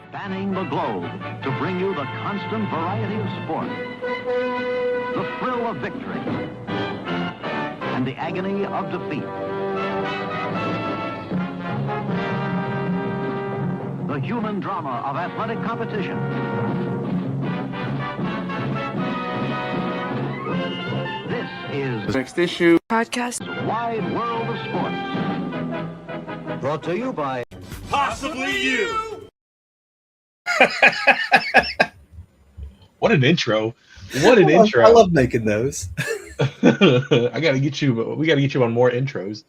spanning the globe to bring you the constant variety of sport, the thrill of victory, and the agony of defeat. The human drama of athletic competition. This is Next Issue podcast. Wide World of Sports. Brought to you by Possibly You. What an intro. What an intro. I love making those. We got to get you on more intros.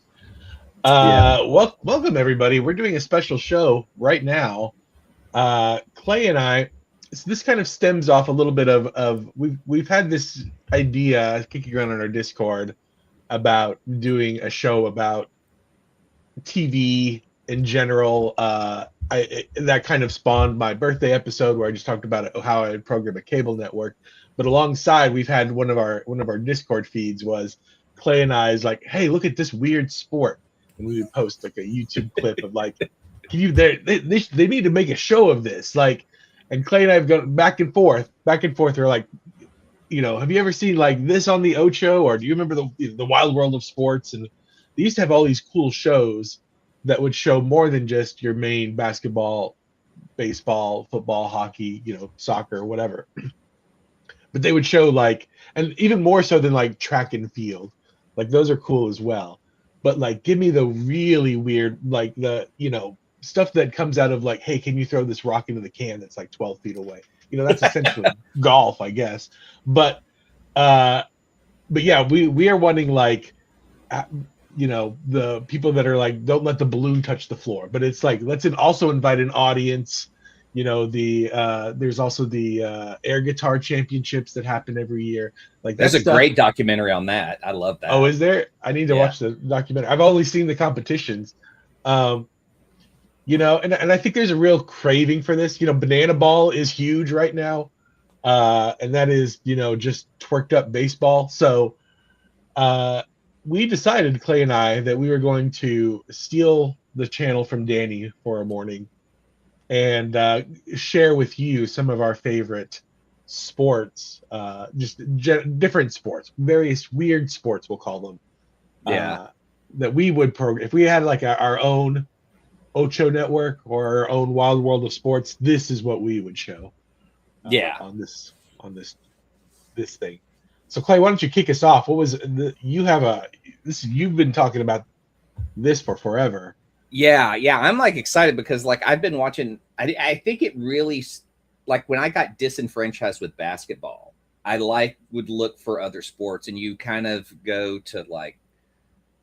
Welcome everybody. We're doing a special show right now. Clay and I, this kind of stems off a little bit of we've had this idea kicking around on our Discord about doing a show about TV in general. That kind of spawned my birthday episode where I just talked about how I would program a cable network. But alongside, we've had one of our Discord feeds was Clay and I's like, hey, look at this weird sport, and we would post like a YouTube clip of like, can you they need to make a show of this, like, and Clay and I have gone back and forth. They're like, you know, have you ever seen like this on the Ocho, or do you remember the Wild World of Sports? And they used to have all these cool shows that would show more than just your main basketball, baseball, football, hockey, you know, soccer, whatever. But they would show like, and even more so than like track and field, like those are cool as well. But like, give me the really weird, like the, you know, stuff that comes out of like, hey, can you throw this rock into the can that's like 12 feet away? You know, that's essentially golf, I guess. But yeah, we are wanting like, you know, the people that are like, don't let the balloon touch the floor. But it's like, let's also invite an audience. You know, there's also the air guitar championships that happen every year. Like there's a great documentary on that. I love that. Oh, is there? I need to watch the documentary. I've only seen the competitions. You know, and I think there's a real craving for this. You know, banana ball is huge right now. And that is, you know, just twerked up baseball. So we decided, Clay and I, that we were going to steal the channel from Danny for a morning and share with you some of our favorite sports, different sports, various weird sports, we'll call them. That we would program. If we had like our own Ocho network or our own Wild World of Sports, this is what we would show. On this thing. So Clay, why don't you kick us off? What was you've been talking about this for forever. Yeah, I'm like excited because like I've been watching. I think it really, like when I got disenfranchised with basketball, I would look for other sports, and you kind of go to like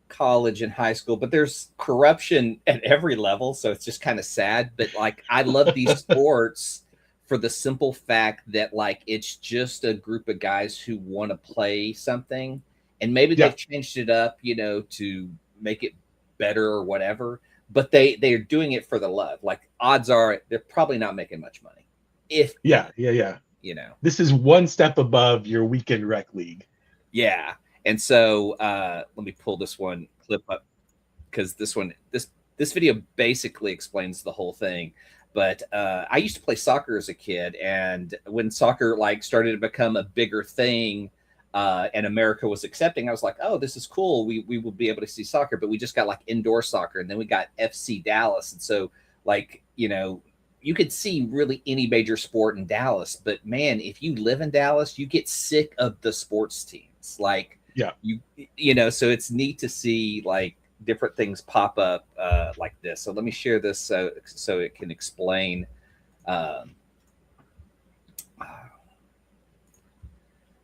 college and high school, but there's corruption at every level, so it's just kind of sad. But like I love these sports for the simple fact that like it's just a group of guys who want to play something, and maybe they've changed it up, you know, to make it better or whatever. But they're doing it for the love. Like odds are they're probably not making much money. Yeah. You know, this is one step above your weekend rec league. Yeah. And so let me pull this one clip up because this video basically explains the whole thing. But I used to play soccer as a kid, and when soccer like started to become a bigger thing, and America was accepting, I was like, oh, this is cool. We will be able to see soccer, but we just got like indoor soccer, and then we got FC Dallas. And so like, you know, you could see really any major sport in Dallas, but man, if you live in Dallas, you get sick of the sports teams. Like, you know, so it's neat to see like different things pop up like this. So let me share this so it can explain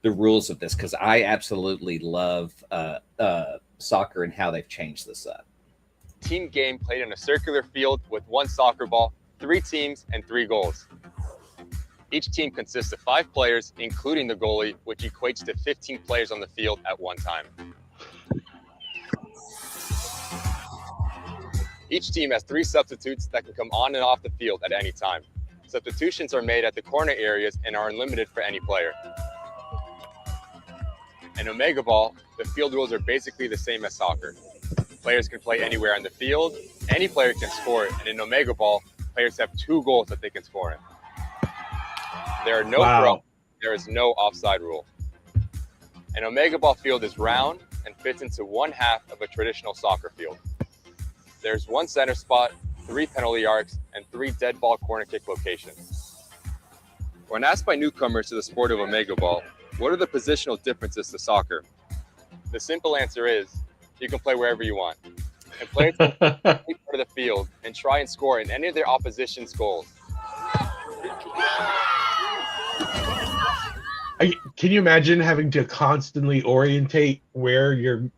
the rules of this, because I absolutely love soccer and how they've changed this up. Team game played on a circular field with one soccer ball, 3 teams, and 3 goals. Each team consists of 5 players, including the goalie, which equates to 15 players on the field at one time. Each team has 3 substitutes that can come on and off the field at any time. Substitutions are made at the corner areas and are unlimited for any player. In Omegaball, the field rules are basically the same as soccer. Players can play anywhere on the field, any player can score, and in Omegaball, players have 2 goals that they can score in. There are no Wow. there is no offside rule. An Omegaball field is round and fits into 1/2 of a traditional soccer field. There's 1 center spot, 3 penalty arcs, and 3 dead ball corner kick locations. When asked by newcomers to the sport of Omegaball, what are the positional differences to soccer? The simple answer is, you can play wherever you want. And players can play part of the field and try and score in any of their opposition's goals. Can you imagine having to constantly orientate where you're,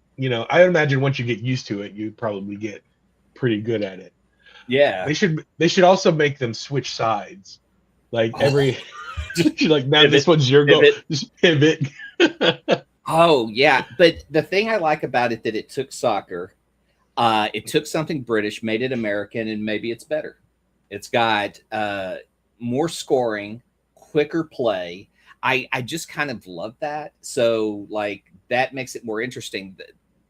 I imagine once you get used to it, you probably get pretty good at it. Yeah. They should also make them switch sides. Like every like, man, this one's your goal. Just pivot. Oh, yeah. But the thing I like about it that it took soccer, it took something British, made it American, and maybe it's better. It's got more scoring, quicker play. I just kind of love that. So, like, that makes it more interesting.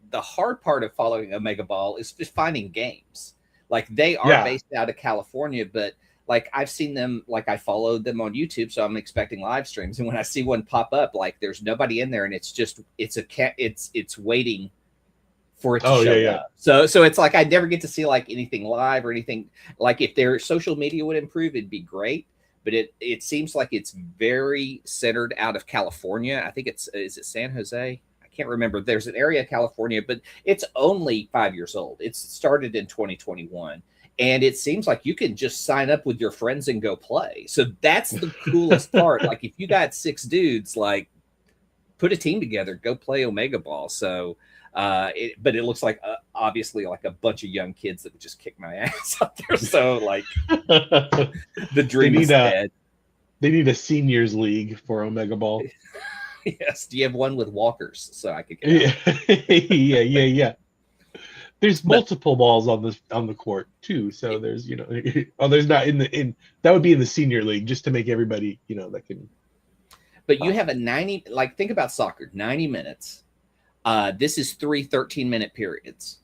The hard part of following Omegaball is just finding games. Like, they are based out of California, but like I've seen them, like I followed them on YouTube, so I'm expecting live streams. And when I see one pop up, like there's nobody in there, and it's waiting for it to show up. So it's like I never get to see like anything live or anything. Like if their social media would improve, it'd be great. But it seems like it's very centered out of California. I think is it San Jose? I can't remember. There's an area of California, but it's only 5 years old. It's started in 2021. And it seems like you can just sign up with your friends and go play. So that's the coolest part. Like if you got 6 dudes, like put a team together, go play Omegaball. So, but it looks like obviously like a bunch of young kids that would just kick my ass out there. So like the dream is dead. They need a seniors league for Omegaball. Yes. Do you have one with walkers so I could get out? Yeah. There's multiple balls on the court too. So there's, there's not that would be in the senior league just to make everybody, that can. But you have a 90, like think about soccer, 90 minutes. This is 3 13-minute periods,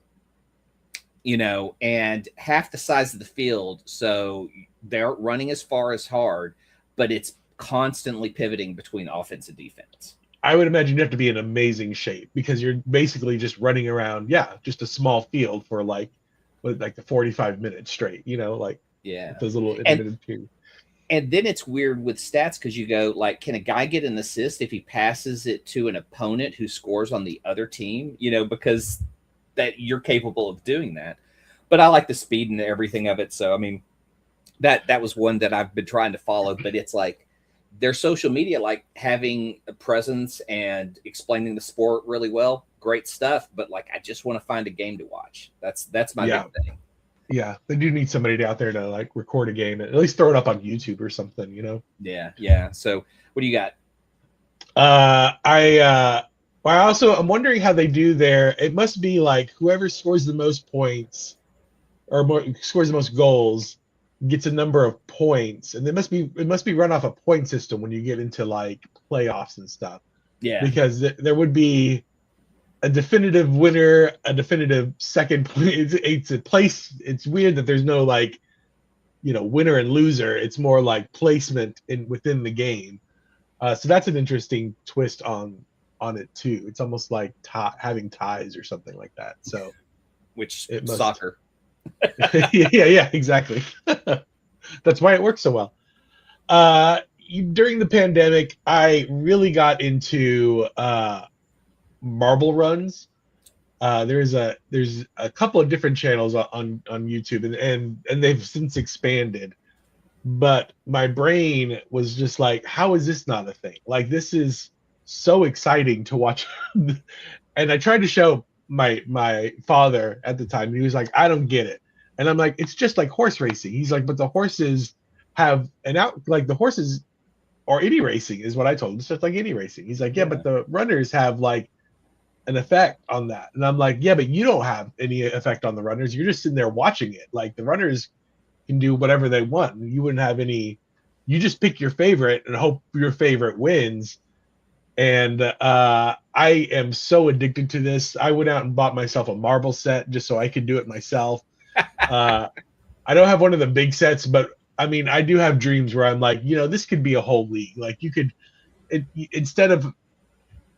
and half the size of the field. So they aren't running as far as hard, but it's constantly pivoting between offense and defense. I would imagine you have to be in amazing shape because you're basically just running around, just a small field for like the 45 minutes straight, those little intermittent periods. And then it's weird with stats because you go like, can a guy get an assist if he passes it to an opponent who scores on the other team? Because that you're capable of doing that. But I like the speed and everything of it. So I mean, that was one that I've been trying to follow, but it's like, their social media, like having a presence and explaining the sport really well, great stuff. But like, I just want to find a game to watch. That's my big thing. Yeah, they do need somebody out there to like record a game and at least throw it up on YouTube or something, Yeah. So what do you got? I'm wondering how they do there. It must be like whoever scores the most points or scores the most goals gets a number of points, and it must be run off a point system when you get into like playoffs and stuff. Yeah, because there would be a definitive winner, a definitive second place. It's a place. It's weird that there's no like, winner and loser. It's more like placement within the game. So that's an interesting twist on it too. It's almost like having ties or something like that. So, which soccer. yeah, exactly. That's why it works so well. During the pandemic, I really got into marble runs. There's a couple of different channels on YouTube, and they've since expanded. But my brain was just like, how is this not a thing? Like, this is so exciting to watch. And I tried to show my father at the time. He was like, I don't get it. And I'm like, it's just like horse racing. He's like, but the horses have like the horses or any racing is what I told him. It's just like any racing. He's like, yeah, but the runners have like an effect on that. And I'm like, yeah, but you don't have any effect on the runners. You're just sitting there watching it. Like the runners can do whatever they want. You wouldn't have any, you just pick your favorite and hope your favorite wins. And I am so addicted to this. I went out and bought myself a marble set just so I could do it myself. I I don't have one of the big sets, but I mean, I do have dreams where I'm like, this could be a whole league. Like you could, instead of,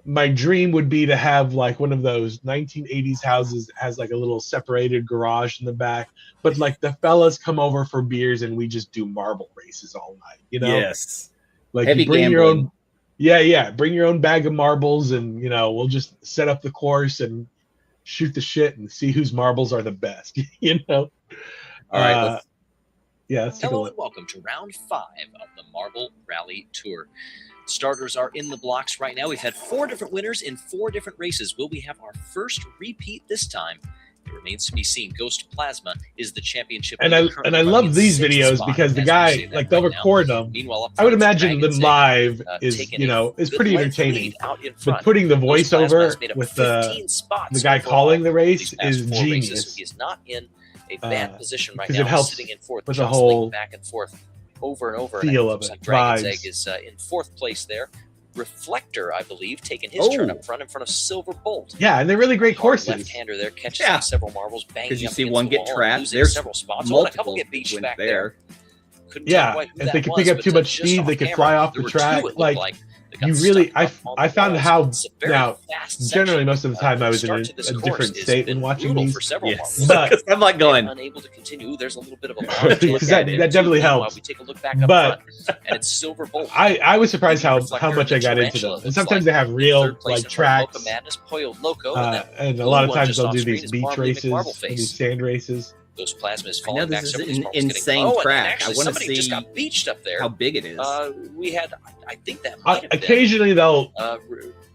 my dream would be to have like one of those 1980s houses that has like a little separated garage in the back, but like the fellas come over for beers and we just do marble races all night, Yes. Like Heavy you bring gambling. your own, bring your own bag of marbles and, we'll just set up the course and shoot the shit and see whose marbles are the best, All right. let's take a Hello look. and welcome to round 5 of the Marble Rally Tour. Starters are in the blocks right now. We've had 4 different winners in 4 different races. Will we have our first repeat this time? It remains to be seen. Ghost Plasma is the championship. And I love these videos because the guy, like, they'll record them. Meanwhile, I would imagine them live is pretty entertaining. But putting the voiceover with the guy calling the race is genius. He is not in a bad position right 'cause now. it helps Sitting in 4th, with the whole back and forth over and over. feel and of it, like Dragon's vibes. Egg is in 4th place there. Reflector, I believe, taking his turn up front in front of Silver Bolt. Yeah, and they're really great courses. Left-hander there catches several marbles, banging Because you up see against one the get wall, trapped. losing There's several spots. Oh, and a couple multiple get beached went back there. Couldn't tell Yeah, quite who if that they could was, pick up but too much just speed, off they could camera, fly off there the were 2, track. it looked Like, They got you stuck really, up on the I found walls. how It's a very now fast generally section. most of the time I was in start a to this different course has state been when watching brutal these. for several Yes. marbles. I'm like going. Unable to continue. There's a little bit of a Because that definitely helps. We take a look back up But front, and it's Silver Bolt. I was surprised how Reflector much I got and into them. Tarantula And sometimes they have in real 3rd place like in front of tracks, Mocha Madness, Pollo Loco, and then and a blue lot of one times just they'll off do screen these is beach Marbly races, McMarbleface. and these sand races. Those Plasma is I falling know back. this Some is of these an marbles getting- insane and track. actually, I want to somebody just see got beached up there. how big it is. We had, I think that might have been, Occasionally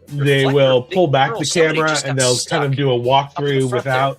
they Reflector, will Big pull back Pearl, the somebody camera just and got they'll stuck kind of do a up in walkthrough the front without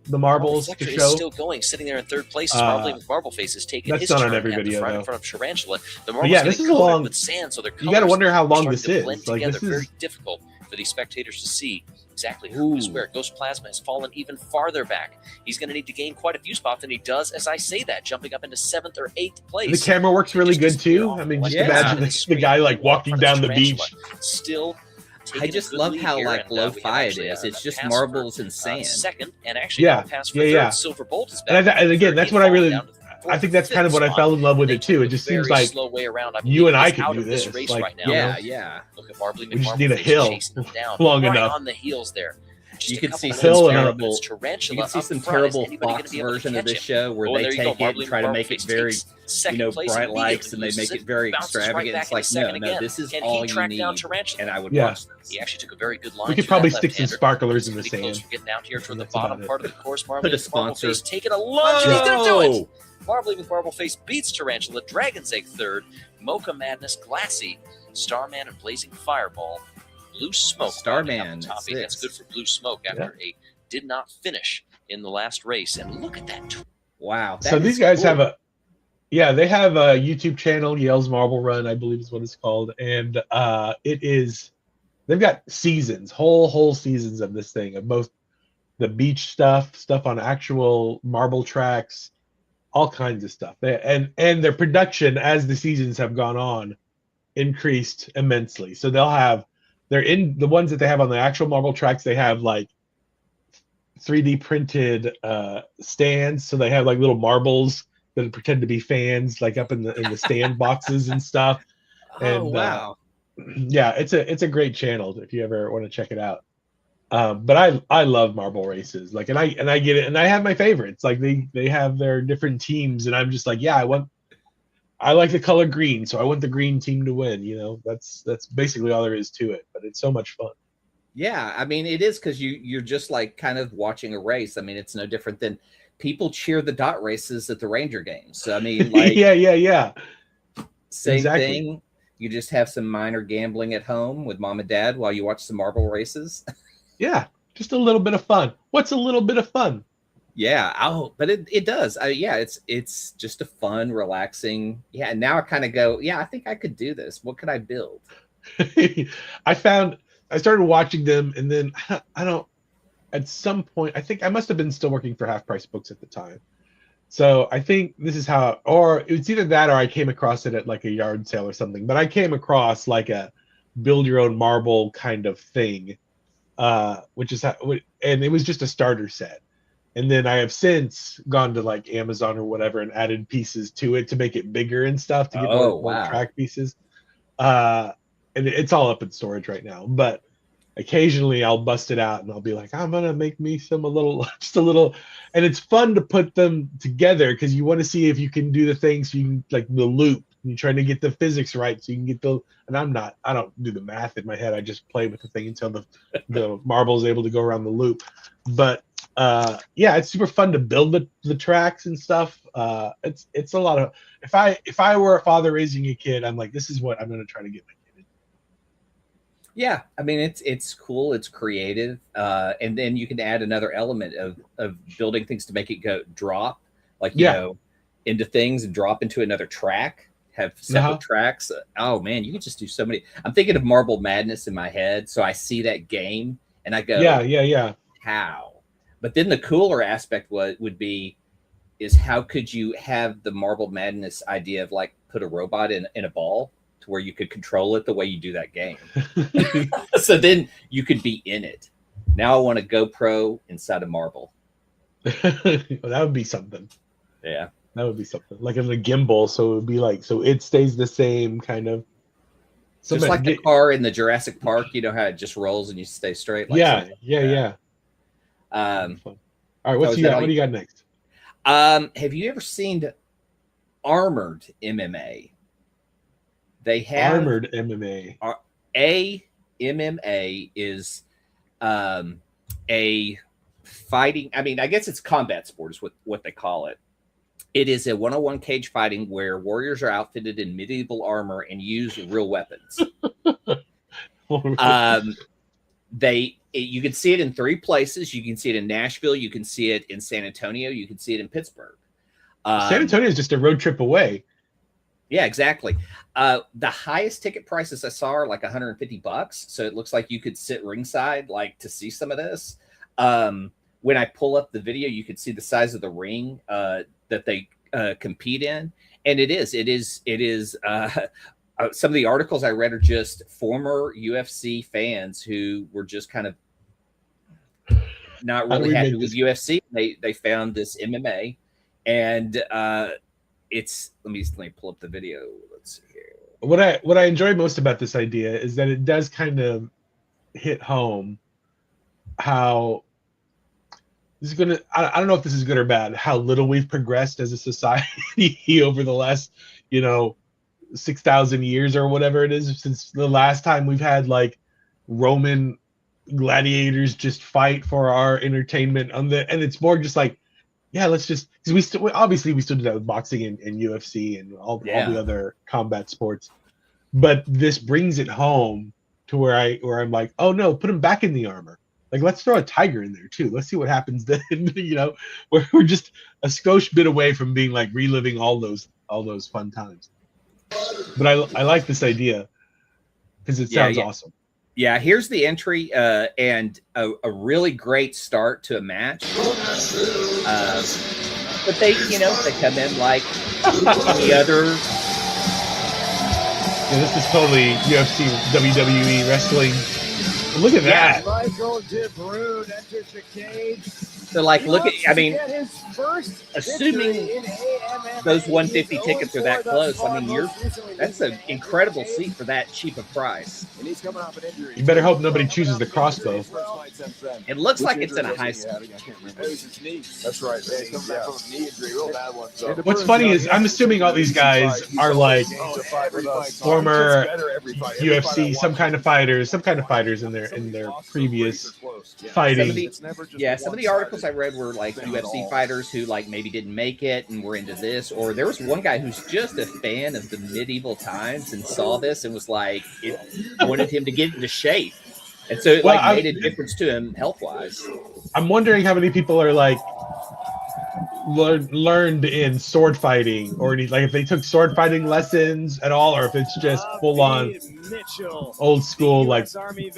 the marbles to Reflector is show. still going, sitting there in 3rd place. Uh, Marbly McMarbleface is taking that's his not on turn every at the video, front though. in front of Tarantula. The But marbles yeah, getting this is a coated long. with sand, so their You got to colors wonder how are long starting this to is. blend Like together. this is. Very difficult for these spectators to see exactly who is where. Ghost Plasma has fallen even farther back. He's going to need to gain quite a few spots, and he does as I say that, jumping up into 7th or 8th place. The camera works really Just good disappear too. off I mean, the just left imagine side of the screen. guy like Right in walking front of down the Tarantula. beach. Still I taking just a good love lead how here, like and, we have lo-fi it actually is. a It's just pass marbles for, and sand. 2nd, and actually Yeah, now a pass for yeah, 3rd. yeah. Silver Bolt is And, back. and again, that's what I really. Down to I think that's kind of what I fell in love with it too. It just seems like slow way around. I you and I he's could out do of this this. race Like, right now. Yeah. Look at Marbly We just need a McMarbleface hill chasing him down long right enough. on the heels there. Just You a can couple see of some hill minutes and a- down, terrible. it's Tarantula You can see up some front. Is terrible anybody gonna Fox be able to version of catch this him? show where Oh, they there you go. take it and Marbly try to make it McMarbleface very, takes second place bright immediately, lights, and they loses make it, it very bounces extravagant. right It's back like, into no, second no, again. this is Can all he you track down need, Tarantula? and I would Yeah. watch this. He actually took a very good line. We could to probably that stick some left-hander. sparklers in the Pretty close. sand. We're getting down here toward the That's bottom about it. part of the course. Put Marbly a sponsor. McMarbleface taking a lunge, and he's going to do Oh! it. Marbly McMarbleface beats Tarantula, Dragon's Egg 3rd, Mocha Madness, Glassy, Starman, and Blazing Fireball. Blue Smoke. Starman rounding out the top eight. That's six. good for Blue Smoke after a did not finish in the last race. And look at that. Wow. So that these is guys cool. have they have a YouTube channel, Yale's Marble Run, I believe is what it's called, and they've got seasons, whole seasons of this thing, of both the beach stuff on actual marble tracks, all kinds of stuff. And their production as the seasons have gone on increased immensely. So they're in the ones that they have on the actual marble tracks, they have like 3D printed stands, so they have like little marbles that pretend to be fans, like up in the stand boxes and stuff. And, Oh wow. Yeah, it's a great channel if you ever want to check it out. But I love marble races, like, and I get it, and I have my favorites. Like they have their different teams, and I'm just like, yeah, I like the color green, so I want the green team to win. You know, that's basically all there is to it. But it's so much fun. Yeah, I mean it is because you're just like kind of watching a race. I mean it's no different than people cheer the dot races at the Ranger games. So I mean, like yeah. Same Exactly. thing. You just have some minor gambling at home with mom and dad while you watch some marble races. Yeah, just a little bit of fun. What's a little bit of fun? Yeah. Oh, but it does. It's just a fun, relaxing. Yeah. And now I kind of go, yeah, I think I could do this. What could I build? I started watching them, and then at some point, I think I must have been still working for Half Price Books at the time. So I think this is how, or it's either that or I came across it at like a yard sale or something, but I came across like a build your own marble kind of thing, which is how, and it was just a starter set. And then I have since gone to like Amazon or whatever and added pieces to it to make it bigger and stuff to get more track pieces. And it's all up in storage right now. But occasionally I'll bust it out and I'll be like, I'm gonna make me just a little, and it's fun to put them together because you want to see if you can do the things so you can, like the loop. You're trying to get the physics right so you can get and I don't do the math in my head. I just play with the thing until the marble is able to go around the loop. But yeah, it's super fun to build the tracks and stuff. It's a lot of, if I were a father raising a kid, I'm like, this is what I'm going to try to get my kid in. Yeah, I mean it's cool, it's creative, and then you can add another element of building things to make it drop, like you know, into things and drop into another track. Have separate tracks. Oh man, you can just do so many. I'm thinking of Marble Madness in my head, so I see that game and I go, yeah. How? But then the cooler aspect would be how could you have the Marble Madness idea of like put a robot in a ball to where you could control it the way you do that game. So then you could be in it. Now I want a GoPro inside a marble. That would be something. Yeah. That would be something like in a gimbal, so it would be like so it stays the same kind of. Just like the car in the Jurassic Park, you know how it just rolls and you stay straight. Like yeah. All right, what do you got next? Have you ever seen Armored MMA? They have Armored MMA. AMMA is a fighting. I mean, I guess it's combat sport is what they call it. It is a one-on-one cage fighting where warriors are outfitted in medieval armor and use real weapons. You can see it in 3 places. You can see it in Nashville. You can see it in San Antonio. You can see it in Pittsburg. San Antonio is just a road trip away. Yeah, exactly. The highest ticket prices I saw are like $150. So it looks like you could sit ringside, like to see some of this. When I pull up the video, you can see the size of the ring that they compete in, and it is some of the articles I read are just former UFC fans who were just kind of not really happy with UFC. They found this MMA, and it's let me pull up the video. Let's see here. What I enjoy most about this idea is that it does kind of hit home how this is gonna. I don't know if this is good or bad. How little we've progressed as a society over the last, 6,000 years or whatever it is since the last time we've had like Roman gladiators just fight for our entertainment and it's more just like, yeah, let's just because we still do that with boxing and UFC and all the other combat sports, but this brings it home to where I'm like, oh no, put him back in the armor. Like, let's throw a tiger in there too. Let's see what happens then. We're just a skosh bit away from being like reliving all those fun times. But I like this idea because it sounds awesome. Yeah, here's the entry and a really great start to a match. But they come in like any other. Yeah, this is totally UFC, WWE wrestling. Look at that. Michael DeBrune enters the cage. So, assuming those 150 tickets are that close, that's an incredible seat for that cheap a price. You better hope nobody chooses the crossbow. It looks like it's in a high school. That's right. What's funny is I'm assuming all these guys are like former UFC, some kind of fighters in their previous fighting. Some of the articles I read were like UFC fighters who like maybe didn't make it and were into this, or there was one guy who's just a fan of the medieval times and saw this and was like, it wanted him to get into shape, and so it made a difference to him health wise. I'm wondering how many people are like learned in sword fighting, or like if they took sword fighting lessons at all, or if it's just full on old school. Like,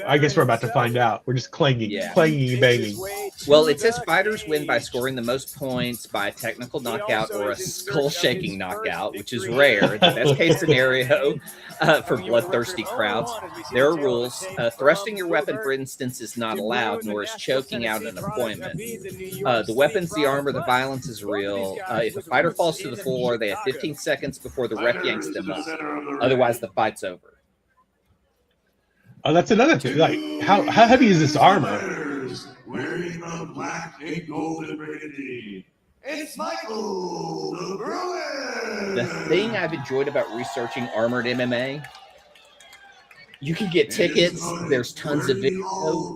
I guess we're about to find out. We're just clanging and banging. Well, it says fighters win by scoring the most points by a technical knockout or a skull-shaking knockout, which is rare. The best case scenario for bloodthirsty crowds. There are rules. Thrusting your weapon, for instance, is not allowed, nor is choking out an appointment. The weapons, the armor, the violence is real. If a fighter falls to the floor, they have 15 seconds before the ref yanks them up. Otherwise, the fight's over. Oh, that's another thing. Like, how heavy is this armor? Wearing the black and golden brigade. It's Michael the Bruin. The thing I've enjoyed about researching Armored MMA, you can get tickets. There's tons of video.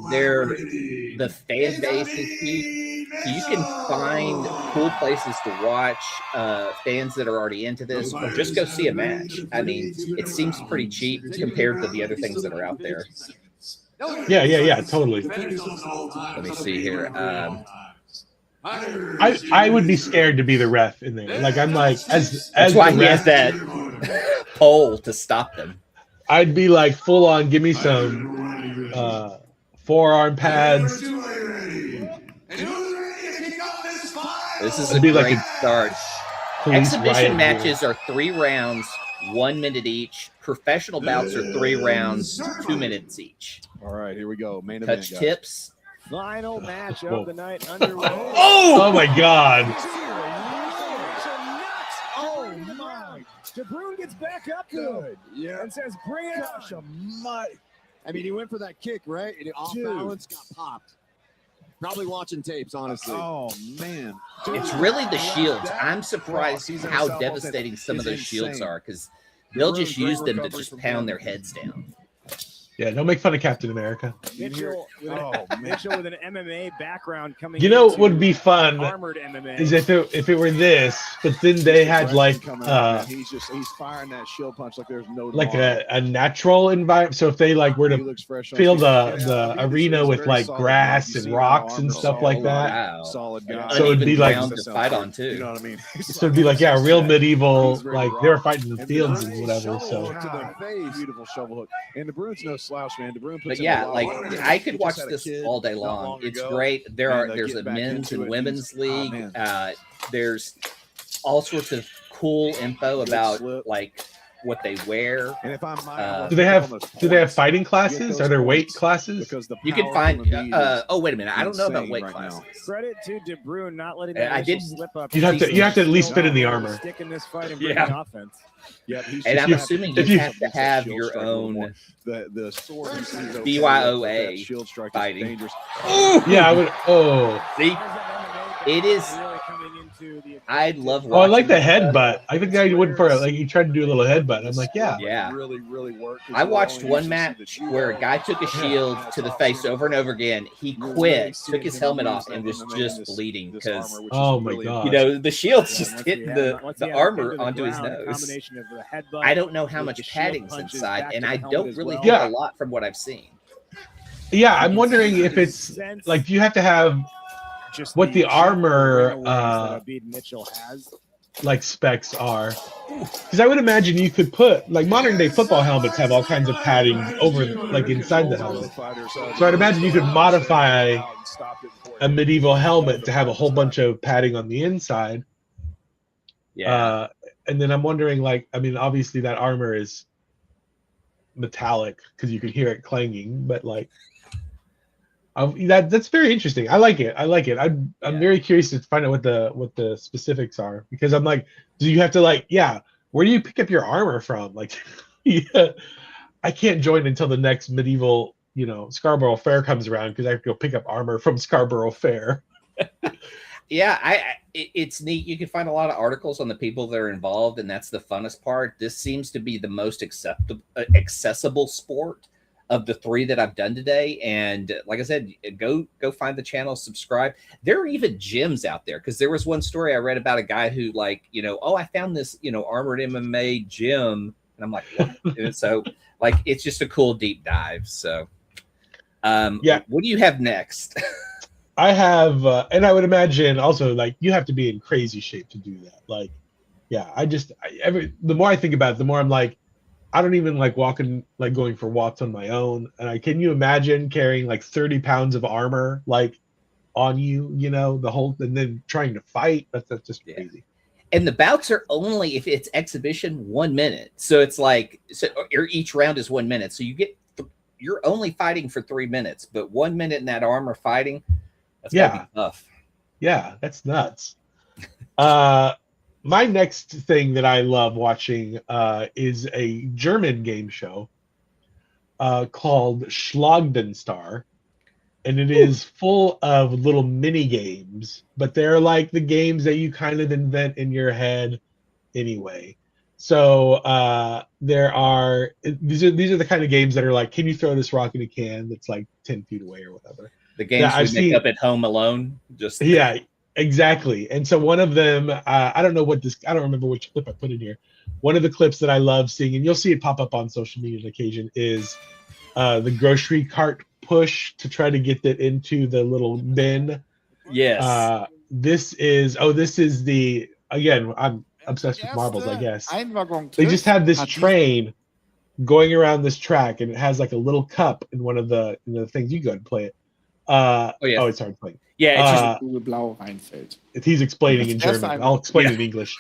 The fan base is huge. So you can find cool places to watch, fans that are already into this, or just go see a match. I mean, it seems pretty cheap compared to the other things that are out there. Yeah, totally. Let me see here. I would be scared to be the ref in there. Like, I'm like, as That's why the he ref, has that pole to stop them. I'd be like full on. Give me some forearm pads. This is It'd a be great like a start. police Exhibition riot matches are 3 rounds, 1 minute each. Professional bouts are 3 rounds, 2 minutes each. All right, here we go. Main event. Touch tips. Final match of the night underway. Oh my God! Oh my! De Bruyne gets back up good. Yeah. And says, "Bring it on." I mean, he went for that kick, right? And off balance, got popped. Probably watching tapes, honestly. Oh man! It's really the shields. I'm surprised how devastating some of those shields are, because they'll just use them to just pound their heads down. Yeah, don't make fun of Captain America. Mitchell with an MMA background coming. You know what would be fun Armored MMA is if it were this, but then they had like he's firing that shield punch like there's no like a natural environment. So if they like were to fill the arena with like grass and rocks and stuff like that, Wow. Solid guy. So it'd be like to fight on too. You know what I mean? so it'd be like real medieval, like they were fighting in the fields and whatever. So to the face, beautiful shovel hook. And De Bruyne's no slouch, man. De Bruyne puts But in yeah, a lot like of work. I could He watch just had a this kid all day not long. It's ago, great. There's a getting back men's into and it. women's league. man. There's all sorts of cool info about slip. like what they wear. And if I'm do they have fighting classes? Are there weight classes? Because the You can power find. from the beat is Oh wait a minute, I don't know about insane weight right now. classes. Credit to De Bruyne not letting I that didn't- slip up. You have to at least fit in the armor. Stick in this fight and bring Yeah. the offense. Yep, he's And just I'm gonna assuming if you you- have to have your own the sword BYOA that shield strike fighting. is dangerous. Yeah, I would. Oh, See, it is. Really coming into the I love. oh, I like the watching headbutt. I think I went for it. Like he tried to do a little headbutt. I'm like, yeah. Yeah. Really worked. I watched one match where a guy took a shield to the face over and over again. He quit, took his helmet off, and was just bleeding because Oh my God. you know the shield's just Once hitting he the had him armor into the onto his ground, a nose. combination of the headbutt I don't know how with much the shield padding's punches inside, back and to the I helmet don't as really well. think Yeah. a lot from what I've seen. Yeah, I'm wondering if it's like, do you have to have Just what the armor, awareness that Abid Mitchell has. like specs are? Because I would imagine you could put like modern day football helmets have all kinds of padding over like inside the helmet. So I'd imagine you could modify a medieval helmet to have a whole bunch of padding on the inside. Yeah, And then I'm wondering, like, I mean, obviously that armor is metallic because you could hear it clanging, but like, that's very interesting. I like it. I'm very curious to find out what the specifics are, because I'm like, do you have to like, where do you pick up your armor from? Like, yeah, I can't join until the next medieval, Scarborough Fair comes around, because I have to go pick up armor from Scarborough Fair. yeah. It's neat. You can find a lot of articles on the people that are involved, and that's the funnest part. This seems to be the most accessible sport of the 3 that I've done today. And like I said, go find the channel, subscribe. There are even gyms out there, because there was one story I read about a guy who I found this, Armored MMA gym, and I'm like, what? And so like, it's just a cool deep dive. So what do you have next? I have, and I would imagine also like you have to be in crazy shape to do that. Like, yeah, the more I think about it, the more I'm like, I don't even like walking, like going for walks on my own. And can you imagine carrying like 30 pounds of armor like on you, and then trying to fight? That's just crazy. And the bouts are only, if it's exhibition, 1 minute. So it's like, each round is 1 minute. So you're only fighting for 3 minutes, but 1 minute in that armor fighting, that's gotta be tough. Yeah, that's nuts. My next thing that I love watching is a German game show called Schlagdenstar, and it is full of little mini games, but they're like the games that you kind of invent in your head anyway. So these are the kind of games that are like, can you throw this rock in a can that's like 10 feet away or whatever? The games we make up at home alone. Yeah, exactly. And so one of them, I don't remember which clip I put in here. One of the clips that I love seeing, and you'll see it pop up on social media on occasion, is the grocery cart push to try to get it into the little bin. Yes. This is I'm obsessed with marbles, I guess. They just have this train going around this track, and it has like a little cup in one of the things. You go ahead and play it. It's hard playing. Yeah, he's explaining in German. I'll explain in English.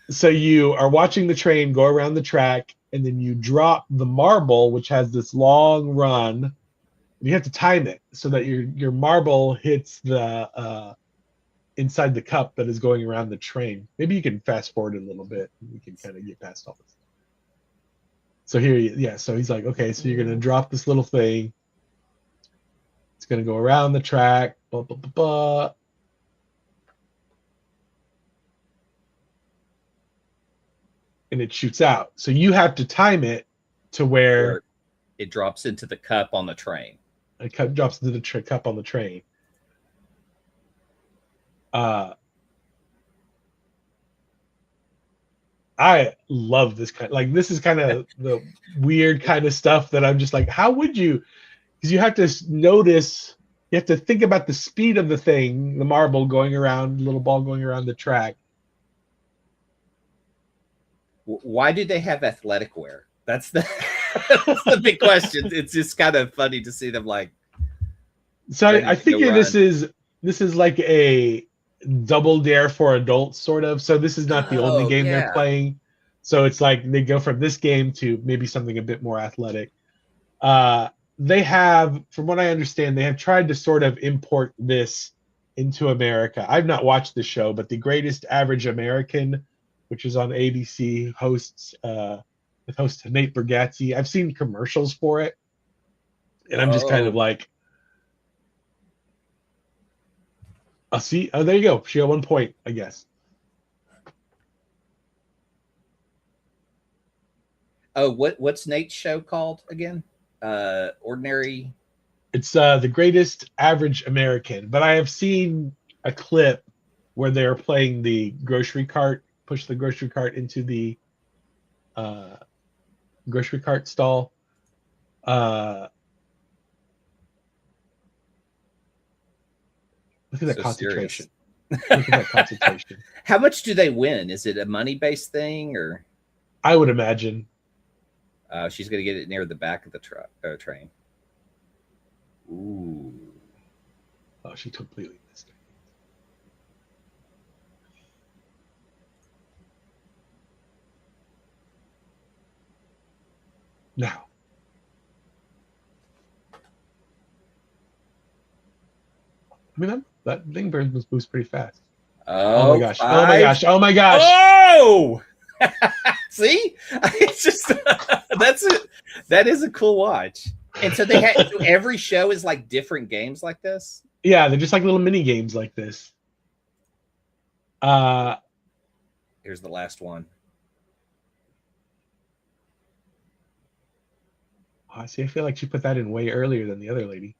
So you are watching the train go around the track, and then you drop the marble, which has this long run. And you have to time it so that your marble hits the inside the cup that is going around the train. Maybe you can fast forward a little bit, and we can kind of get past all this. So so he's like, okay, so you're gonna drop this little thing. It's going to go around the track, blah, blah, blah, blah. And it shoots out. So you have to time it to where it drops into the cup on the train. It drops into the cup on the train. I love this this is kind of the weird kind of stuff that I'm just like, how would you? Because you have to notice, you have to think about the speed of the thing, the marble going around, the little ball going around the track. Why do they have athletic wear? That's the big question. It's just kind of funny to see them like. So I think this is like a double dare for adults, sort of. So this is not the only game they're playing. So it's like they go from this game to maybe something a bit more athletic. They have, from what I understand, they have tried to sort of import this into America. I've not watched the show, but The Greatest Average American, which is on ABC, hosts Nate Bargatze. I've seen commercials for it, and I'm just kind of like, I'll see. Oh, there you go. She got 1 point, I guess. Oh, what's Nate's show called again? Ordinary. It's The Greatest Average American, but I have seen a clip where they're playing the grocery cart, push the grocery cart into the grocery cart stall. Look at that concentration. Look at that concentration. How much do they win? Is it a money-based thing, or? I would imagine. She's going to get it near the back of the train. Ooh. Oh, she completely missed it. Now. I mean, that thing moves pretty fast. Oh my gosh. Oh my gosh. Oh my gosh. Oh! See, it's just that's it. That is a cool watch. And so they had every show is like different games like this. Yeah, they're just like little mini games like this. Here's the last one. Oh, see, I feel like she put that in way earlier than the other lady.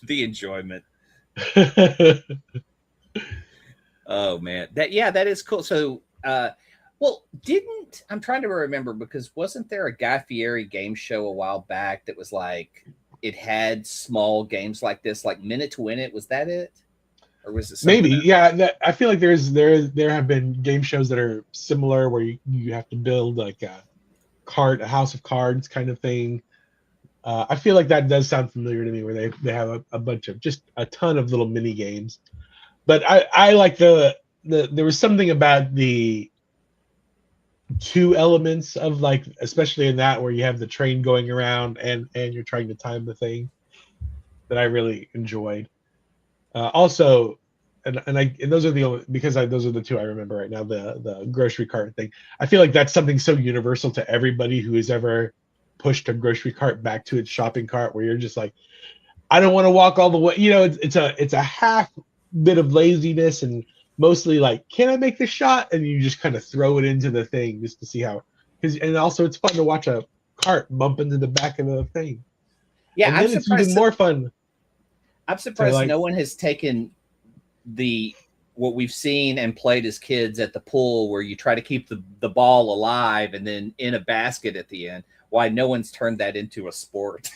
The enjoyment. Oh man, that is cool. So Well, I'm trying to remember, because wasn't there a Guy Fieri game show a while back that was like, it had small games like this, like Minute to Win It? Was that it? Or was it Maybe, else? yeah. I feel like there have been game shows that are similar where you have to build like a house of cards kind of thing. I feel like that does sound familiar to me, where they have a bunch of just a ton of little mini games. But I like there was something about the two elements of, like, especially in that where you have the train going around and you're trying to time the thing, that I really enjoyed. Also, and those are those are the two I remember right now. The grocery cart thing. I feel like that's something so universal to everybody who has ever pushed a grocery cart back to its shopping cart, where you're just like, I don't want to walk all the way. It's a half bit of laziness and mostly like, can I make this shot? And you just kind of throw it into the thing just to see how. And also it's fun to watch a cart bump into the back of the thing. Yeah, and then it's even more fun. I'm surprised no one has taken what we've seen and played as kids at the pool, where you try to keep the ball alive and then in a basket at the end. Why no one's turned that into a sport?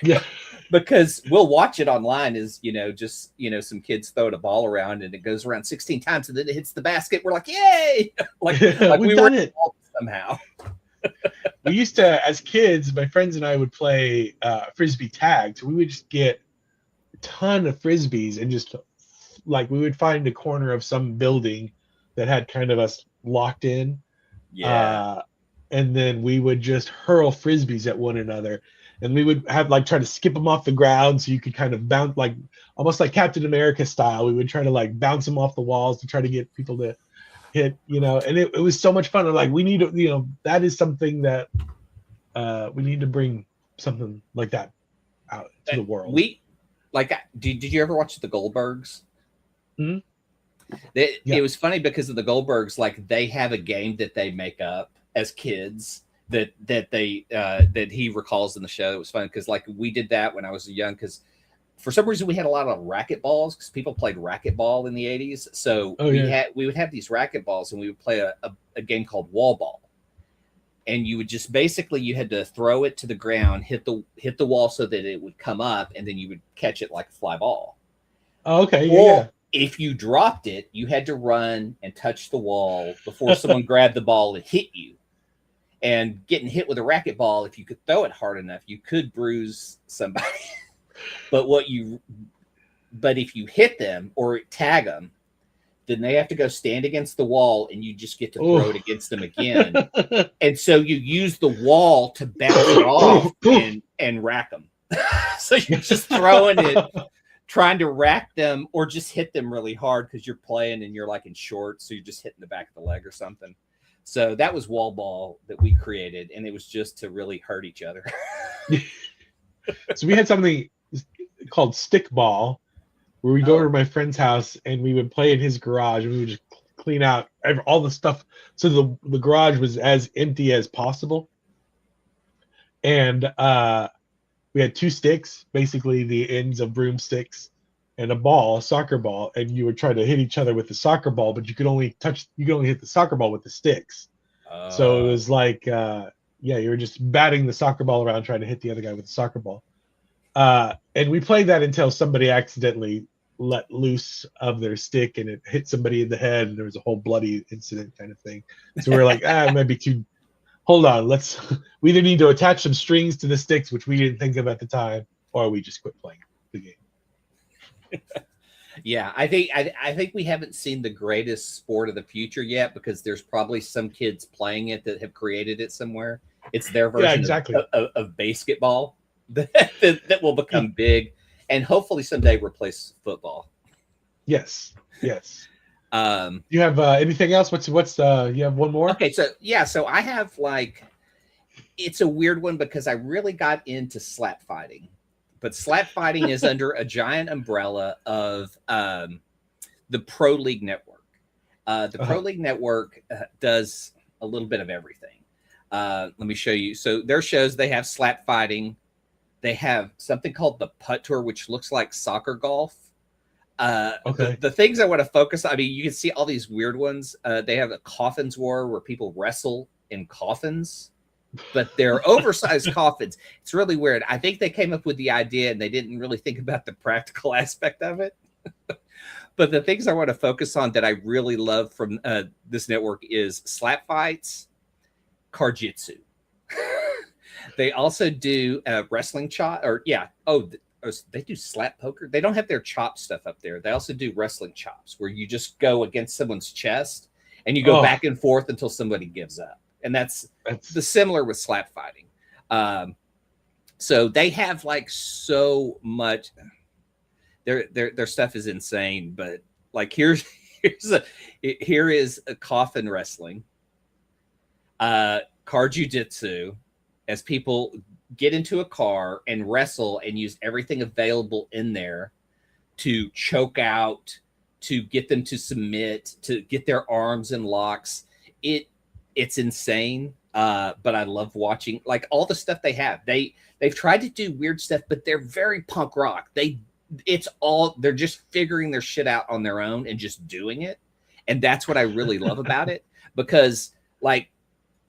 Yeah. Because we'll watch it online as, just, some kids throwing a ball around and it goes around 16 times and then it hits the basket. We're like, yay! like we've done it somehow. We used to, as kids, my friends and I would play frisbee tag. So we would just get a ton of frisbees and just like, we would find a corner of some building that had kind of us locked in. Yeah. And then we would just hurl frisbees at one another. And we would have try to skip them off the ground so you could kind of bounce, almost like Captain America style. We would try to bounce them off the walls to try to get people to hit, and it was so much fun. And we need to, that is something that we need to bring something like that out to the world. Did you ever watch the Goldbergs? Mm-hmm. It was funny because of the Goldbergs. They have a game that they make up as kids that he recalls in the show. It was fun because we did that when I was young, because for some reason we had a lot of racquetballs because people played racquetball in the 80s. So we would have these racquetballs and we would play a game called wall ball. And you would just you had to throw it to the ground, hit the wall so that it would come up, and then you would catch it like a fly ball. Oh, okay. Or if you dropped it, you had to run and touch the wall before someone grabbed the ball and hit you. And getting hit with a racquetball, if you could throw it hard enough, you could bruise somebody. But if you hit them or tag them, then they have to go stand against the wall, and you just get to throw it against them again. And so you use the wall to bounce it off and rack them. So you're just throwing it, trying to rack them or just hit them really hard because you're playing and you're in shorts, so you're just hitting the back of the leg or something. So that was wall ball that we created, and it was just to really hurt each other. So we had something called stick ball, where we go to my friend's house and we would play in his garage, and we would just clean out all the stuff. So the garage was as empty as possible. And we had two sticks, basically the ends of broomsticks, and a soccer ball, and you would try to hit each other with the soccer ball, but you could only hit the soccer ball with the sticks. So it was you were just batting the soccer ball around trying to hit the other guy with the soccer ball. And we played that until somebody accidentally let loose of their stick and it hit somebody in the head, and there was a whole bloody incident kind of thing. So we were like, it might be too. Hold on, we either need to attach some strings to the sticks, which we didn't think of at the time, or we just quit playing the game. Yeah, I think we haven't seen the greatest sport of the future yet, because there's probably some kids playing it that have created it somewhere. It's their version of basketball that will become big and hopefully someday replace football. Yes. You have anything else? What's you have one more? Okay, so I have it's a weird one because I really got into slap fighting. But slap fighting is under a giant umbrella of the Pro League Network. The Pro League Network does a little bit of everything. Let me show you. So their shows, they have slap fighting. They have something called the Putt Tour, which looks like soccer golf. Okay. The things I want to focus on, I mean, you can see all these weird ones. They have a coffins war where people wrestle in coffins, but they're oversized coffins. It's really weird. I think they came up with the idea and they didn't really think about the practical aspect of it. But the things I want to focus on that I really love from this network is slap fights, karjitsu. They also do wrestling chop, or yeah. Oh, they do slap poker. They don't have their chop stuff up there. They also do wrestling chops where you just go against someone's chest and you go back and forth until somebody gives up. And that's the similar with slap fighting. So they have like so much. Their stuff is insane, but like here is a coffin wrestling, car jiu-jitsu, as people get into a car and wrestle and use everything available in there to choke out, to get them to submit, to get their arms in locks. It's insane. But I love watching like all the stuff they have. They've tried to do weird stuff, but they're very punk rock. They're just figuring their shit out on their own and just doing it. And that's what I really love about it, because like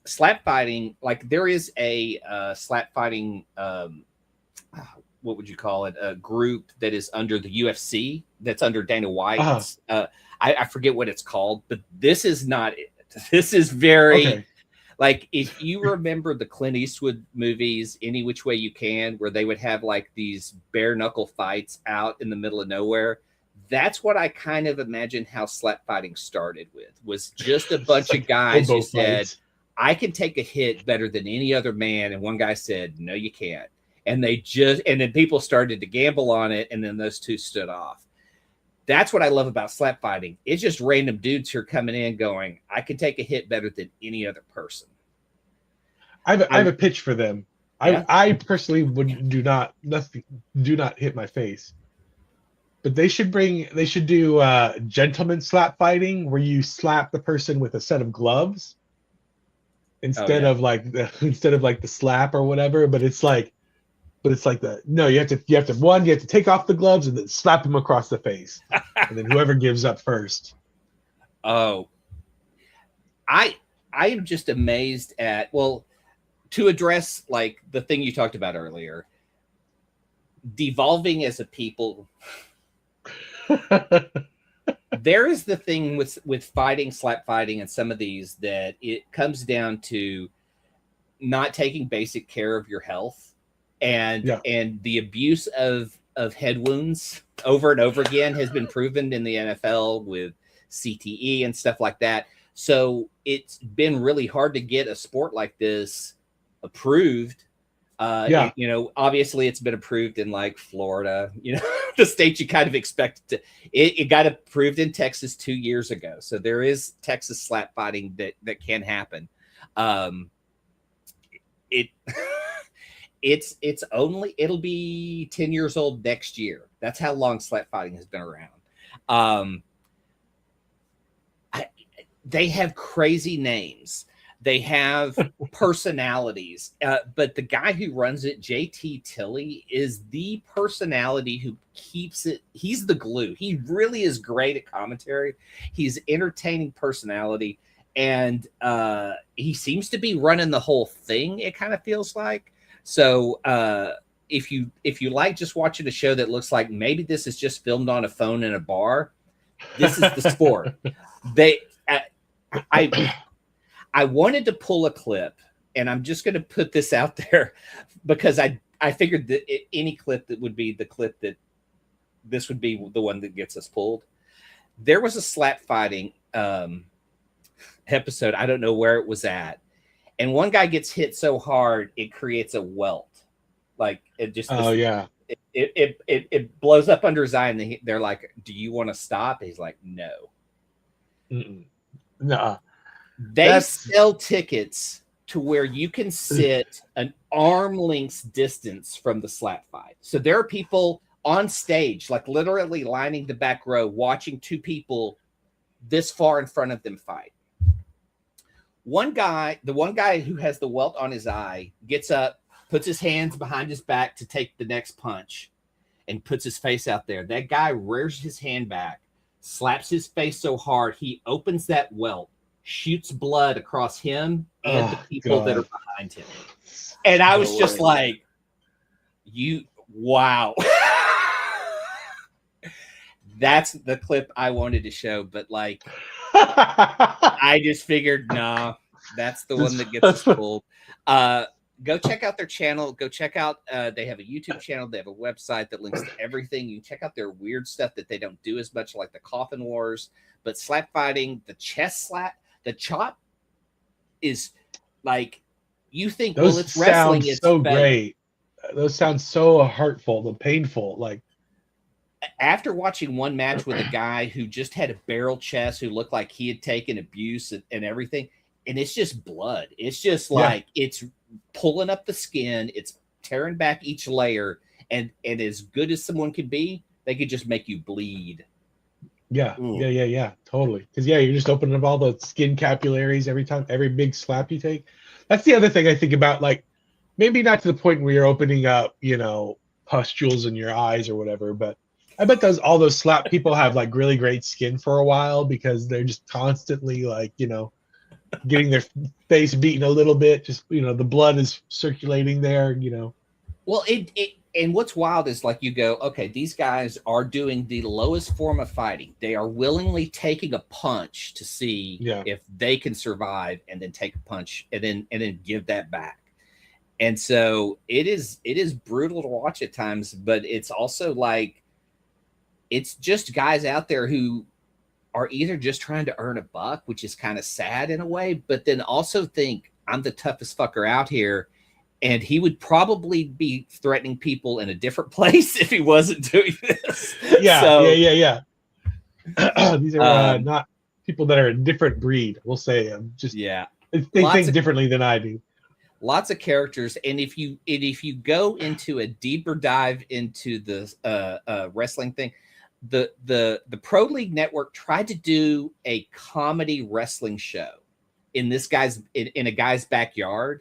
slap fighting, like there is a slap fighting, what would you call it? A group that is under the UFC, that's under Dana White. I forget what it's called, but this is not it. This is very like, if you remember the Clint Eastwood movies, Any Which Way You Can, where they would have like these bare knuckle fights out in the middle of nowhere. That's what I kind of imagine how slap fighting started with, was just a bunch of guys who said, I can take a hit better than any other man. And one guy said, no, you can't. And then people started to gamble on it. And then those two stood off. That's what I love about slap fighting. It's just random dudes who are coming in going, I can take a hit better than any other person. I have a pitch for them. Yeah. I personally do not hit my face. But they should do gentleman slap fighting, where you slap the person with a set of gloves instead of like the slap or whatever. But it's like you have to take off the gloves and then slap them across the face, and then whoever gives up first. Oh, I am just amazed at, well, to address like the thing you talked about earlier, devolving as a people. There is the thing with fighting, slap fighting, and some of these, that it comes down to not taking basic care of your health. And the abuse of head wounds over and over again has been proven in the NFL with CTE and stuff like that. So it's been really hard to get a sport like this approved. Obviously it's been approved in like Florida, the state you kind of expect to. It got approved in Texas 2 years ago. So there is Texas slap fighting that can happen. It'll be 10 years old next year. That's how long slap fighting has been around. They have crazy names. They have personalities. But the guy who runs it, JT Tilley, is the personality who keeps it. He's the glue. He really is great at commentary. He's entertaining personality. And he seems to be running the whole thing, it kind of feels like. So if you like just watching a show that looks like maybe this is just filmed on a phone in a bar, this is the sport. I wanted to pull a clip, and I'm just going to put this out there because I figured that any clip that would be the clip that this would be the one that gets us pulled. There was a slap fighting episode. I don't know where it was at. And one guy gets hit so hard, it creates a welt. Like it just, it blows up under his eye, and they're like, do you want to stop? He's like, no. No. They sell tickets to where you can sit an arm length distance from the slap fight. So there are people on stage, like literally lining the back row, watching two people this far in front of them fight. The one guy who has the welt on his eye gets up, puts his hands behind his back to take the next punch. and puts his face out there. That guy rears his hand back, slaps his face so hard he opens that welt, shoots blood across him and the people that are behind him. And I was just like, wow. That's the clip I wanted to show, but like, I just figured, nah, that's the one that gets us pulled. Go check out their channel. Go check out, they have a YouTube channel. They have a website that links to everything. You can check out their weird stuff that they don't do as much, like the coffin wars, but slap fighting, the chest slap, the chop is like, you think, those well, it's wrestling. Sound it's so fake. great. Those sound so hurtful and painful. Like, after watching one match with a guy who just had a barrel chest, who looked like he had taken abuse and everything, and it's just blood. It's just like, it's pulling up the skin. It's tearing back each layer. And as good as someone could be, they could just make you bleed. Yeah, totally. Because you're just opening up all the skin capillaries every time, every big slap you take. That's the other thing I think about. Like, maybe not to the point where you're opening up, pustules in your eyes or whatever, but I bet all those slap people have like really great skin for a while because they're just constantly like, getting their face beaten a little bit. Just, the blood is circulating there, Well, and what's wild is like, you go, okay, these guys are doing the lowest form of fighting. They are willingly taking a punch to see if they can survive, and then take a punch and then give that back. And so it is brutal to watch at times, but it's also like, it's just guys out there who are either just trying to earn a buck, which is kind of sad in a way, but then also think, I'm the toughest fucker out here. And he would probably be threatening people in a different place if he wasn't doing this. Yeah. These are not people that are a different breed. We'll say they think differently than I do. Lots of characters, and if you go into a deeper dive into the wrestling thing, the Pro League Network tried to do a comedy wrestling show in a guy's backyard.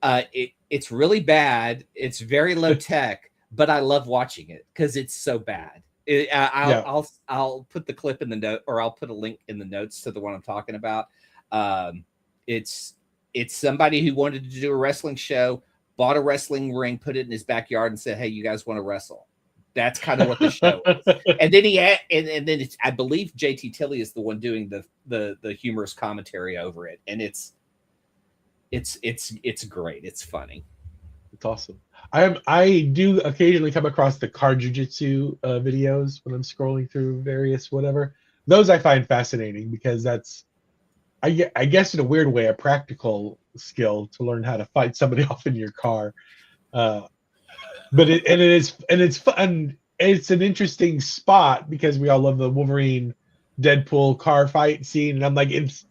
It's really bad. It's very low tech, but I love watching it because it's so bad. I'll put the clip in the note, or I'll put a link in the notes to the one I'm talking about. It's somebody who wanted to do a wrestling show, bought a wrestling ring, put it in his backyard, and said, "Hey, you guys want to wrestle?" That's kind of what the show is. And then I believe JT Tilley is the one doing the humorous commentary over it, and it's great. It's funny. It's awesome. I do occasionally come across the car jiu-jitsu videos when I'm scrolling through various whatever. Those I find fascinating because that's, I guess in a weird way, a practical skill to learn how to fight somebody off in your car. But it's fun. It's an interesting spot because we all love the Wolverine Deadpool car fight scene, and I'm like, it's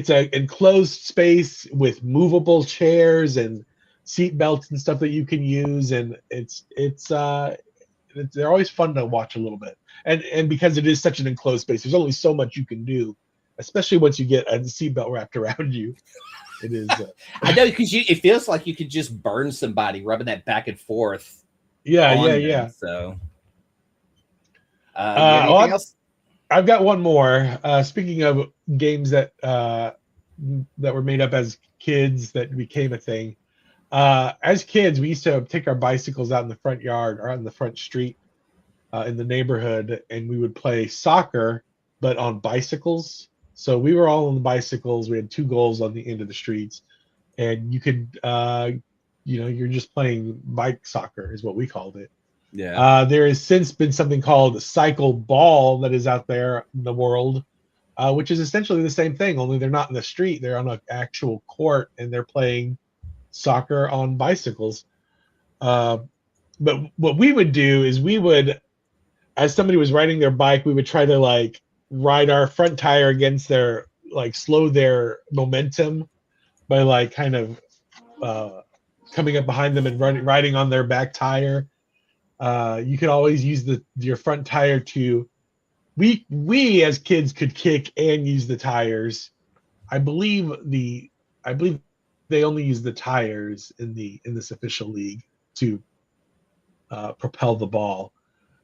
an enclosed space with movable chairs and seat belts and stuff that you can use, and they're always fun to watch a little bit. And because it is such an enclosed space, there's only so much you can do, especially once you get a seatbelt wrapped around you. It is. I know, because it feels like you could just burn somebody rubbing that back and forth. Yeah. So, anything else? I've got one more. Speaking of games that were made up as kids that became a thing. As kids, we used to take our bicycles out in the front yard or out in the front street in the neighborhood, and we would play soccer, but on bicycles. So we were all on the bicycles. We had two goals on the end of the streets, and you could, you're just playing bike soccer is what we called it. Yeah. There has since been something called cycle ball that is out there in the world, which is essentially the same thing, only they're not in the street. They're on an actual court, and they're playing soccer on bicycles. But what we would do is as somebody was riding their bike, we would try to ride our front tire against their, slow their momentum by kind of coming up behind them and riding on their back tire. You could always use your front tire to. We as kids could kick and use the tires. I believe they only use the tires in this official league to propel the ball.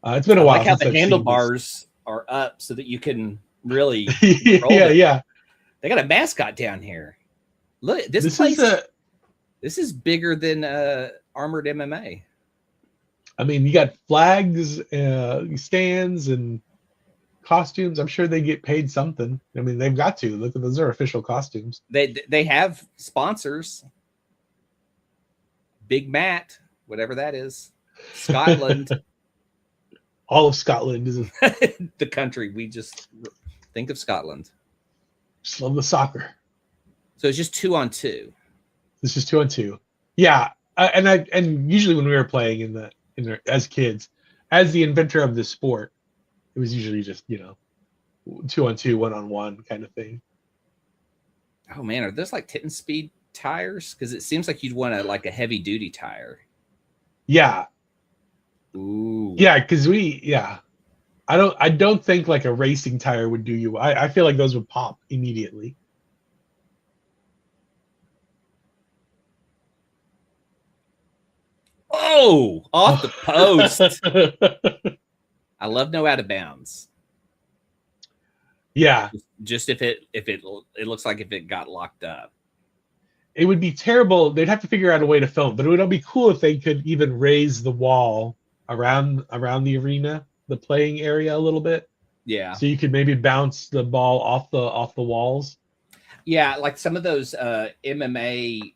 It's been a I while like how since the I've seen handlebars are up so that you can really this. control Yeah, them. yeah. They got a mascot down here. Look, this This place. is This is bigger than Armored MMA. I mean, you got flags, stands, and costumes. I'm sure they get paid something. I mean, they've got to. Look, those are official costumes. They have sponsors. Big Matt, whatever that is, Scotland. All of Scotland is The country. We just think of Scotland. just love the soccer. So it's just 2-on-2. This is 2-on-2. Yeah, and usually when we were playing in the as kids, as the inventor of this sport, it was usually just 2-on-2, 1-on-1 kind of thing. Oh man, are those like Titan Speed tires? Because it seems like you'd want a heavy duty tire. Yeah. Ooh. Yeah, because I don't think like a racing tire would do you. I feel like those would pop immediately. Oh, off the post. I love no out of bounds. Yeah, Just if it looks like if it got locked up. it would be terrible. They'd have to figure out a way to film, but it would be cool if they could even raise the wall around the arena, the playing area a little bit. Yeah. So you could maybe bounce the ball off the walls. Yeah, like some of those MMA,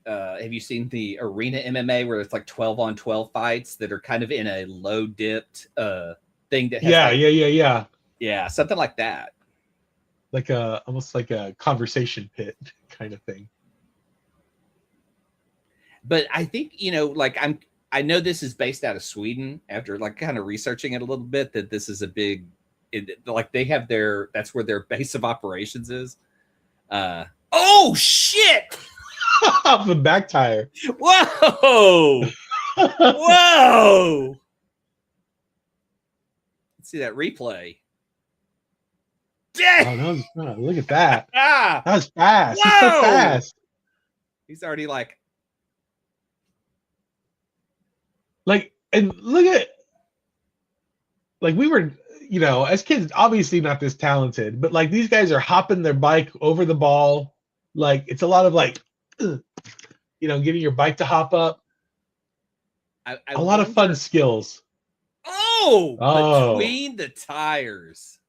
have you seen the arena MMA where it's like 12-on-12 fights that are kind of in a low dipped thing that has yeah, something like that. Like almost like a conversation pit kind of thing. But I think, I know this is based out of Sweden after kind of researching it a little bit, that this is a big, they have that's where their base of operations is. Oh shit! Off the back tire. Whoa! Whoa! Let's see that replay. Oh no! Look at that. Ah! That was fast. Whoa! He's so fast. He's already and look at we were as kids obviously not this talented, but these guys are hopping their bike over the ball. It's a lot of getting your bike to hop up. A lot of fun skills. Oh, between the tires.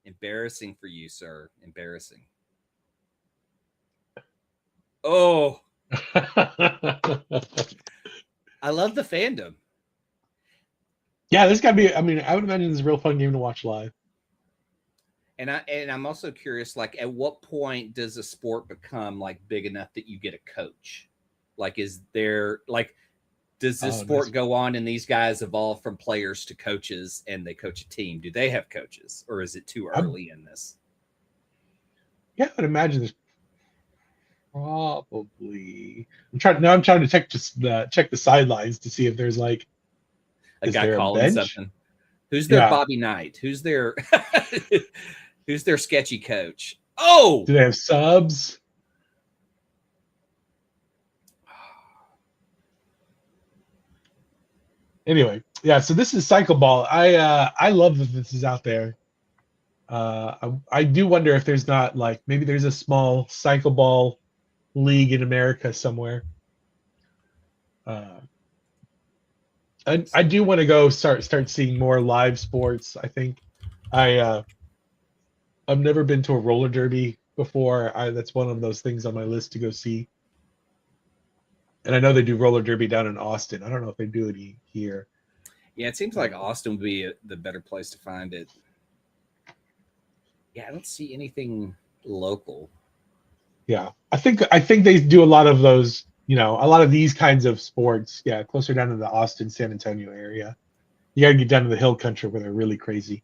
Embarrassing for you, sir. Embarrassing. Oh. I love the fandom. Yeah, this gotta be. I mean, I would imagine this is a real fun game to watch live. And I'm also curious, at what point does a sport become big enough that you get a coach? Is there does this sport go on and these guys evolve from players to coaches and they coach a team? Do they have coaches, or is it too early in this? Yeah, I would imagine there's probably. I'm trying to check the sidelines to see if there's a guy calling something. Who's their Bobby Knight? Who's their who's their sketchy coach? Oh, do they have subs? Anyway, yeah. So this is Cycle Ball. I love that this is out there. I do wonder if there's not maybe there's a small Cycle Ball league in America somewhere. I do want to go start seeing more live sports. I think I've never been to a roller derby before. That's one of those things on my list to go see. And I know they do roller derby down in Austin. I don't know if they do it here. Yeah, it seems like Austin would be the better place to find it. Yeah, I don't see anything local. Yeah, I think they do a lot of those. A lot of these kinds of sports. Yeah, closer down to the Austin, San Antonio area. You got to get down to the hill country where they're really crazy.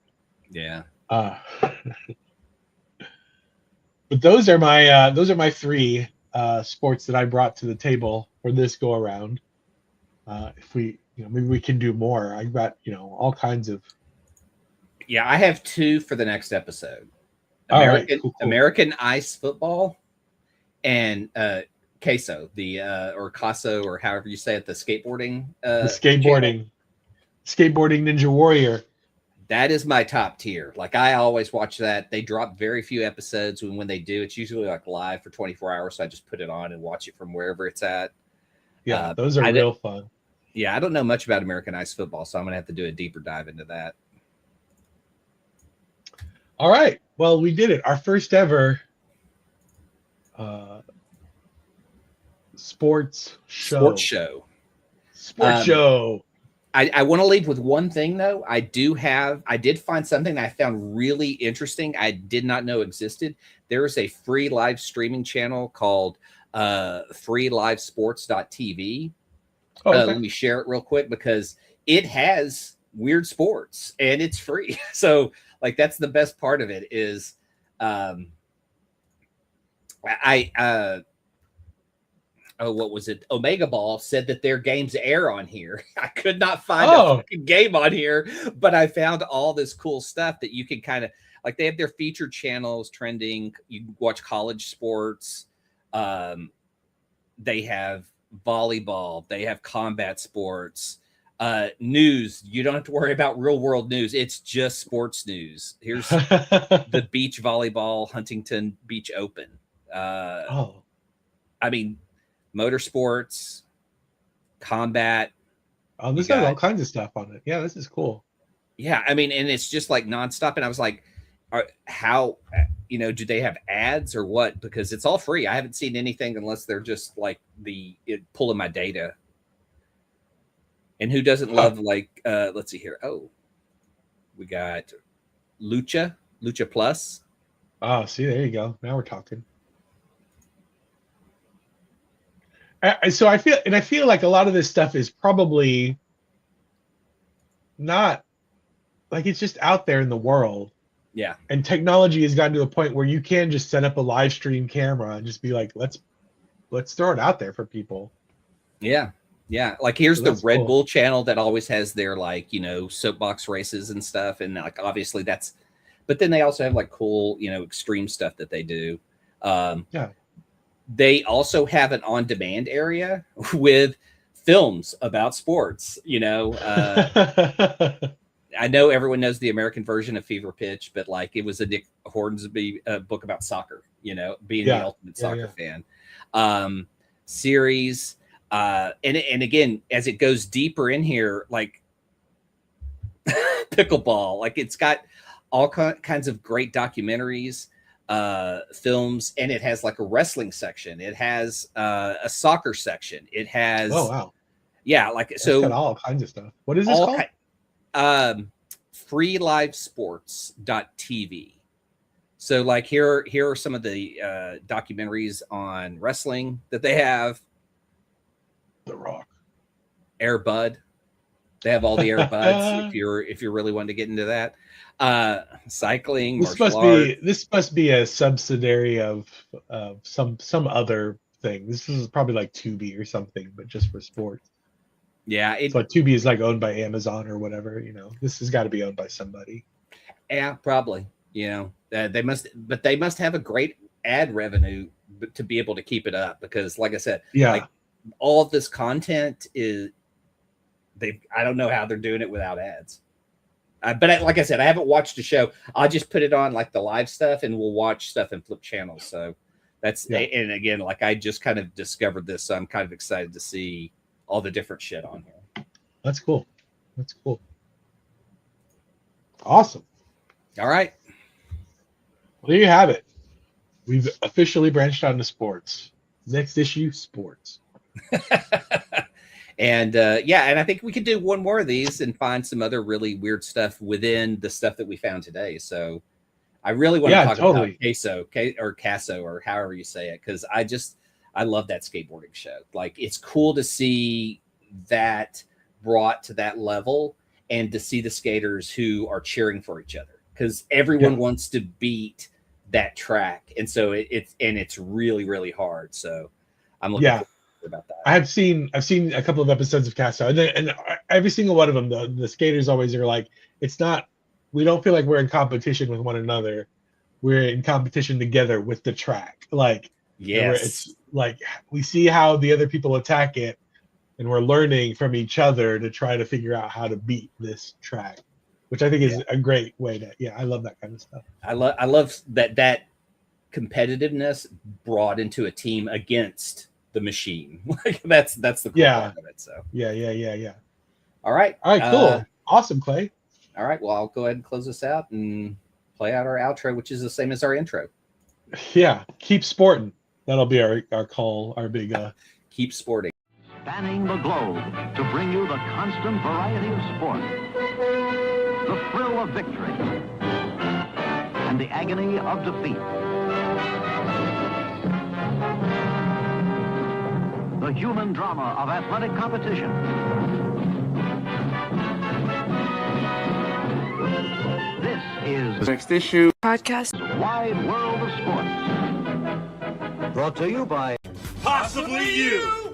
Yeah. But those are my three sports that I brought to the table for this go around. If we, maybe we can do more. I got, all kinds of. Yeah, I have two for the next episode. All right, cool. American ice football and Queso, or Caso, or however you say it, the skateboarding. The skateboarding Ninja Warrior. That is my top tier. Like, I always watch that. They drop very few episodes, and when they do, it's usually like live for 24 hours. So I just put it on and watch it from wherever it's at. Yeah, those are real fun. Yeah, I don't know much about Americanized football, so I'm gonna have to do a deeper dive into that. All right. Well, we did it. Our first ever sports show. Sports show. I want to leave with one thing, though. I did find something that I found really interesting. I did not know existed. There is a free live streaming channel called freelivesports.tv. Oh, okay. Let me share it real quick because it has weird sports and it's free. So, like, that's the best part of it is what was it? Omegaball said that their games air on here. I could not find a fucking game on here, but I found all this cool stuff that you can kind of, like, they have their featured channels trending. You can watch college sports. They have volleyball. They have combat sports. News. You don't have to worry about real world news. It's just sports news. Here's the beach volleyball Huntington Beach Open. I mean, motorsports, combat. Oh, this has all kinds of stuff on it. Yeah, this is cool. Yeah, I mean, and it's just like nonstop. And I was like, how, do they have ads or what? Because it's all free. I haven't seen anything unless they're just like pulling my data. And who doesn't love, like, let's see here. Oh, we got Lucha Plus. Oh, see, there you go. Now we're talking. So I feel like a lot of this stuff is probably not, like, it's just out there in the world. Yeah. And technology has gotten to a point where you can just set up a live stream camera and just be like, let's throw it out there for people. Yeah. Yeah. Like, here's the Red Bull channel that always has their, like, soapbox races and stuff. And, like, obviously but then they also have, like, cool, extreme stuff that they do. Yeah. They also have an on-demand area with films about sports. I know everyone knows the American version of Fever Pitch, but, like, it was a Nick Hornsby book about soccer. Being the ultimate soccer fan. Series, and again, as it goes deeper in here, like pickleball, like, it's got all kinds of great documentaries. Films, and it has, like, a wrestling section. It has a soccer section. It has so got all kinds of stuff. What is this called? Freelivesports.tv. So, like, here are some of the documentaries on wrestling that they have. The Rock, Air Bud. They have all the Air Buds if you're really wanting to get into that. Cycling. This must be a subsidiary of some other thing. This is probably like Tubi or something, but just for sports. Yeah, it's like Tubi is, like, owned by Amazon or whatever. This has got to be owned by somebody. Yeah, probably. They must have a great ad revenue to be able to keep it up, because, like I said, like, all of this content is. I don't know how they're doing it without ads. But like I said, I haven't watched the show. I'll just put it on, like, the live stuff, and we'll watch stuff and flip channels. So and again, like, I just kind of discovered this, so I'm kind of excited to see all the different shit on here. That's cool. Awesome. All right. Well, there you have it. We've officially branched out into sports. Next issue, sports. And and I think we could do one more of these and find some other really weird stuff within the stuff that we found today. So I really want to talk about Caso or however you say it, because I love that skateboarding show. Like, it's cool to see that brought to that level and to see the skaters who are cheering for each other, because everyone wants to beat that track. And so it's really, really hard. So I'm looking forward about that. I've seen a couple of episodes of Caso, and every single one of them, the skaters always are like, we don't feel like we're in competition with one another. We're in competition together with the track. Like, Yes. It's like we see how the other people attack it, and we're learning from each other to try to figure out how to beat this track, which I think is a great way to. Yeah, I love that kind of stuff. I love that competitiveness brought into a team against the machine. Like that's the cool part of it. So yeah. All right, cool, awesome, Clay. All right, well, I'll go ahead and close this out and play out our outro, which is the same as our intro. Yeah, keep sporting. That'll be our call, our big keep sporting. Spanning the globe to bring you the constant variety of sport, the thrill of victory, and the agony of defeat. The human drama of athletic competition. This is Next issue podcast. Wide World of Sports. Brought to you by Possibly you.